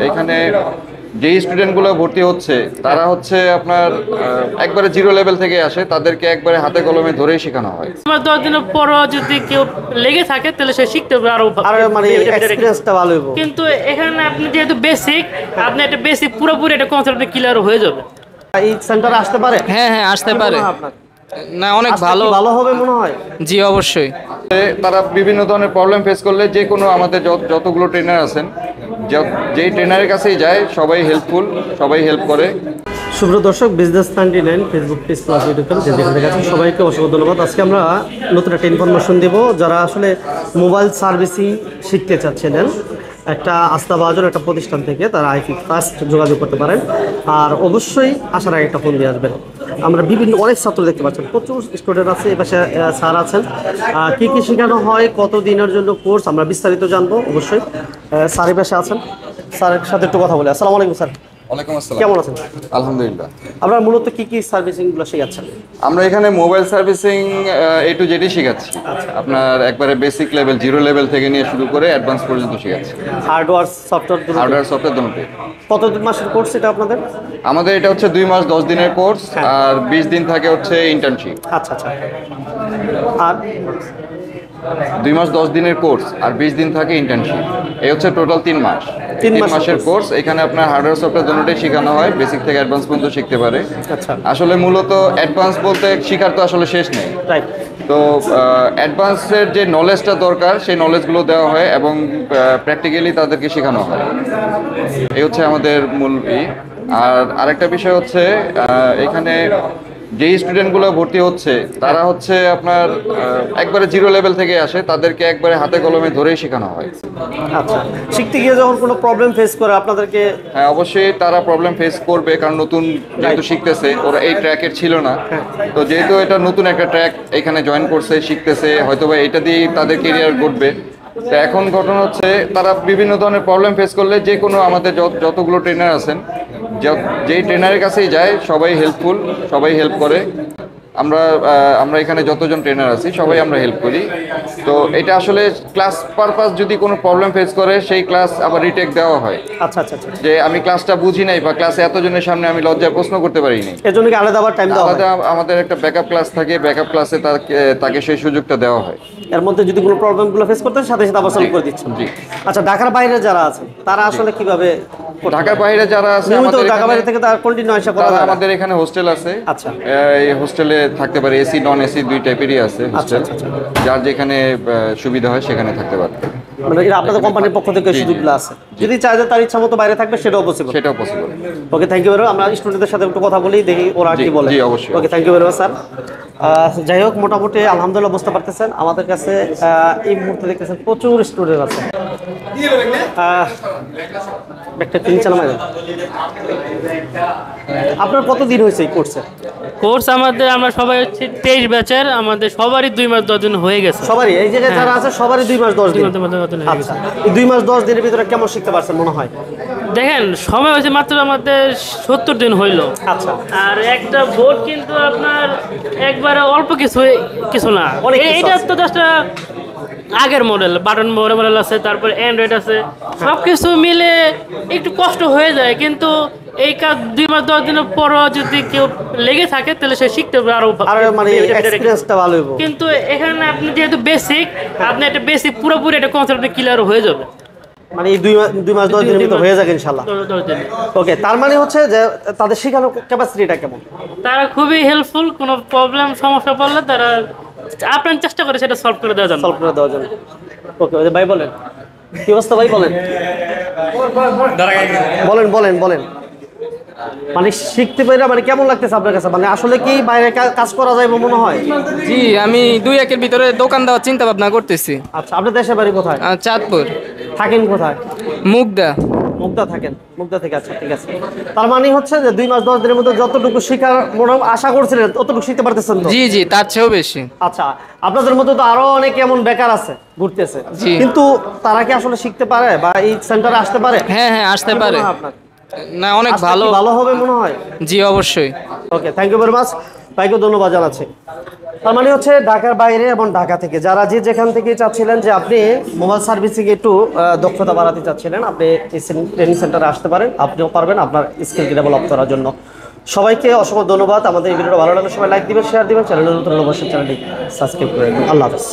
এখানে যেই স্টুডেন্টগুলো ভর্তি হচ্ছে তারা হচ্ছে আপনার একবারে জিরো লেভেল থেকে আসে, তাদেরকে একবারে হাতে কলমে ধরেই শেখানো হয়। আমার 10 দিনের পর যদি কেউ লেগে থাকে তাহলে সে শিখতে পারবে আরো মানে এক্সপেরিয়েন্সটা ভালো হবে। কিন্তু এখানে আপনি যেহেতু বেসিক, আপনি একটা বেসিক পুরোপুরি একটা কনসেপ্ট ক্লিয়ার হয়ে যাবে। এই সেন্টারে আসতে পারে? হ্যাঁ হ্যাঁ আসতে পারে। না অনেক ভালো হবে মনে হয়। জি অবশ্যই। তারা বিভিন্ন ধরনের প্রবলেম ফেস করলে যে কোনো আমাদের যতগুলো ট্রেনার আছেন, যেই ট্রেনারের কাছেই যায় সবাই হেল্পফুল, সবাই হেল্প করে। সুপ্রিয় দর্শক, business 99 Facebook page plus YouTube channel যেখানে দেখাচ্ছি সবাইকে অসংখ্য ধন্যবাদ। আজকে আমরা নতুন একটা ইনফরমেশন দেব। যারা আসলে মোবাইল সার্ভিসিং শিখতে চাচ্ছিলেন একটা আস্থাভাজন একটা প্রতিষ্ঠান থেকে, তারা আইপি ফার্স্ট যোগাযোগ করতে পারেন। আর অবশ্যই আসার আগে একটা ফোন দিয়ে আসবেন। আমরা বিভিন্ন অনেক ছাত্র দেখতে পাচ্ছেন, প্রচুর স্টুডেন্ট আছে, এ পাশে স্যার আছেন। কী কী শেখানো হয়, কত দিনের জন্য কোর্স, আমরা বিস্তারিত জানবো। অবশ্যই স্যার এই পাশে আছেন, স্যারের সাথে একটু কথা বলি। আসসালামু আলাইকুম স্যার। ওয়ালাইকুম আসসালাম। কেমন আছেন? আলহামদুলিল্লাহ। আমরা মূলত কি কি সার্ভিসিংগুলো শেখাচ্ছেন? আমরা এখানে mobile servicing A to Z শেখাচ্ছি। আপনার একবারে বেসিক লেভেল, জিরো লেভেল থেকে নিয়ে শুরু করে অ্যাডভান্স পর্যন্ত শেখাচ্ছি। হার্ডওয়্যার সফটওয়্যার হার্ডওয়্যার সফটওয়্যার দুটোই। কত মাসের কোর্স এটা আপনাদের? আমাদের এটা হচ্ছে 2 মাস 10 দিনের কোর্স, আর 20 দিন থাকে হচ্ছে ইন্টার্নশিপ। আচ্ছা আচ্ছা। আর 2 মাস 10 দিনের কোর্স আর 20 দিন থাকে ইন্টার্নশিপ। এই হচ্ছে টোটাল 3 মাস। 3 মাসের কোর্স। এখানে আপনার হার্ডওয়্যার সফটওয়্যার দুটোই শেখানো হয়, বেসিক থেকে অ্যাডভান্স পর্যন্ত শিখতে পারে। আচ্ছা। আসলে মূলত অ্যাডভান্স বলতে শিখার তো আসলে শেষ নেই। রাইট। তো অ্যাডভান্সের যে নলেজটা দরকার সেই নলেজগুলো দেওয়া হয় এবং প্র্যাকটিক্যালি তাদেরকে শেখানো হয়। এই হচ্ছে আমাদের মূল আর আরেকটা বিষয় হচ্ছে এখানে যেই স্টুডেন্টগুলো ভর্তি হচ্ছে তারা হচ্ছে আপনার একবারে জিরো লেভেল থেকে আসে, তাদেরকে একবারে হাতে কলমে ধরেই শেখানো হয়। আচ্ছা, শিখতে গিয়ে যখন কোনো প্রবলেম ফেস করে আপনাদেরকে? হ্যাঁ অবশ্যই তারা প্রবলেম ফেস করবে, কারণ নতুন যেহেতু শিখতেছে, ওরা এই ট্র্যাকের ছিল না। তো যেহেতু এটা নতুন একটা ট্র্যাক, এখানে জয়েন করছে, শিখতেছে, হয়তোবা এটা দিয়েই তাদের কেরিয়ার গড়বে। তো এখন ঘটনা হচ্ছে তারা বিভিন্ন ধরনের প্রবলেম ফেস করলে যে কোনো আমাদের যতগুলো ট্রেনার আছেন, যেই ট্রেনারের কাছেই যায় সবাই হেল্পফুল, সবাই হেল্প করে। আমরা এখানে যতজন ট্রেনার আছি সবাই আমরা হেল্প করি। তো এটা আসলে ক্লাস পারপাস যদি কোনো প্রবলেম ফেস করে সেই ক্লাস আবার রিটেক দেওয়া হয়। আচ্ছা আচ্ছা আচ্ছা। যে আমি ক্লাসটা বুঝি নাই বা ক্লাসে এতজনের সামনে আমি লজ্জায় প্রশ্ন করতে পারি নাই, এর জন্য কি আলাদা আবার টাইম দেওয়া হয়? আলাদা আমাদের একটা ব্যাকআপ ক্লাস থাকে, ব্যাকআপ ক্লাসে তাকে সেই সুযোগটা দেওয়া হয়। এর মধ্যে যদি কোনো প্রবলেমগুলো ফেস করতে সাথে সাথে আবার সলভ করে দিচ্ছেন। জি। আচ্ছা, ঢাকার বাইরে যারা আছে তারা আসলে কিভাবে? ঢাকার বাইরে যারা আছে, ঢাকা বাইরে থেকে তার কন্টিনিউ আসা করা যায়? আমাদের এখানে হোস্টেল আছে। আচ্ছা। এই হোস্টেলে থাকতে পারে, এসি নন এসি দুই টাইপেরই আছে হোস্টেল। যার যেখানে সুবিধা হয় সেখানে থাকতে পারে। মানে এটা আপনাদের কোম্পানির পক্ষ থেকে সুযোগগুলো আছে, যদি চায় যে তার ইচ্ছা মতো বাইরে থাকবে সেটাও পসিবল? সেটাও possible. Okay, thank you very much. আমরা স্টুডেন্টদের সাথে একটু কথা বলি, দেখি ওরা কি বলে। জি অবশ্যই। Okay, thank you very much sir. যাই হোক, মোটামুটি আলহামদুলিল্লাহ বুঝতে পারতেছেন আমাদের কাছে এই মুহূর্তে দেখতেছেন প্রচুর স্টুডেন্ট আছে। একটা তিন চালা মাইল। আপনার কত দিন হয়েছে এই কোর্সে? কোর্স আমরা সবাই হচ্ছে 23 ব্যাচের, আমাদের সবারই 2 মাস 10 দিন হয়ে গেছে। সবারই এই জায়গায় যারা আছে সবারই 2 মাস 10 দিন। আচ্ছা, এই 2 মাস 10 দিনের ভিতরে কেমন শিখতে পারছেন মনে হয়? দেখেন, সময় হয়েছে মাত্র আমাদের 70 দিন হইল। আচ্ছা। আর একটা বোর্ড কিন্তু আপনার একবারে অল্প কিছু না, এইটা তো জাস্ট আগের মডেল, বাটন মডেল আছে, তারপর অ্যান্ড্রয়েড আছে, সব কিছু মিলে একটু কষ্ট হয়ে যায়। কিন্তু এই কাজ 2 মাস 10 দিনের পর যদি কেউ লেগে থাকে তাহলে সে শিখতে পারবে আরো মানে এক্সপেরিয়েন্সটা ভালো হবে। কিন্তু এখানে আপনি যেহেতু বেসিক, আপনি একটা বেসিক পুরোপুরি একটা কনসেপ্ট ক্লিয়ার হয়ে যাবে। মানে এই 2 মাস 10 দিনের ভিতরে হয়ে যাবে ইনশাআল্লাহ। ওকে, তার মানে হচ্ছে যে তাদের শেখানোর ক্যাপাসিটিটা কেমন? তারা খুবই হেল্পফুল, কোনো প্রবলেম সমস্যা পড়লে তারা আপনার চেষ্টা করে সেটা সলভ করে দেওয়ার জন্য। ওকে ভাই, বলেন কি অবস্থা ভাই, বলেন বলেন। মানে শিখতে পেরে মানে কেমন লাগতেছে আপনার কাছে? মানে আসলে কি বাইরে কাজ করা যায় মনে হয়? জি, আমি 2-1 ভিতরে দোকান দেওয়ার চিন্তা ভাবনা করতেছি। আচ্ছা, আপনার দেশের বাড়ি কোথায়? চাঁদপুর। থাকেন কোথায়? মুগদা থাকেন, মুগদা থেকে। আচ্ছা, ঠিক আছে। তার মানে হচ্ছে যে 2 মাস 10 দিনের মধ্যে যতটুকু শেখার আশা করছিলেন ততটুকু শিখতে পারতেছেন তো? জি তার চেয়েও বেশি। আচ্ছা, আপনাদের মধ্যে তো আরো অনেকে এমন বেকার আছে, ঘুরতেছে, কিন্তু তারা কি আসলে শিখতে পারে বা এই সেন্টারে আসতে পারে? হ্যাঁ আসতে পারে। আপনার না অনেক আজকে ভালো। কি ভালো হবে মনে হয়? জি অবশ্যই। Okay, thank you very much. ভাইকে ধন্যবাদ জানাচ্ছি। তার মানে হচ্ছে ঢাকার বাইরে এবং ঢাকা থেকে যারা যে যেখান থেকে চাচ্ছিলেন যে আপনি মোবাইল সার্ভিসিং একটু দক্ষতা বাড়াতে চাচ্ছিলেন, আপনি এই ট্রেনিং সেন্টারে আসতে পারেন, আপনিও পারবেন আপনার স্কিলকে ডেভেলপ করার জন্য। সবাইকে অসংখ্য ধন্যবাদ। আমাদের এই ভিডিওটা ভালো লাগলে সবাই লাইক দিবেন, শেয়ার দিবেন, চ্যানেলের নতুন অবশ্যই চ্যানেলটি সাবস্ক্রাইব করে রাখবেন। আল্লাহ হাফেজ।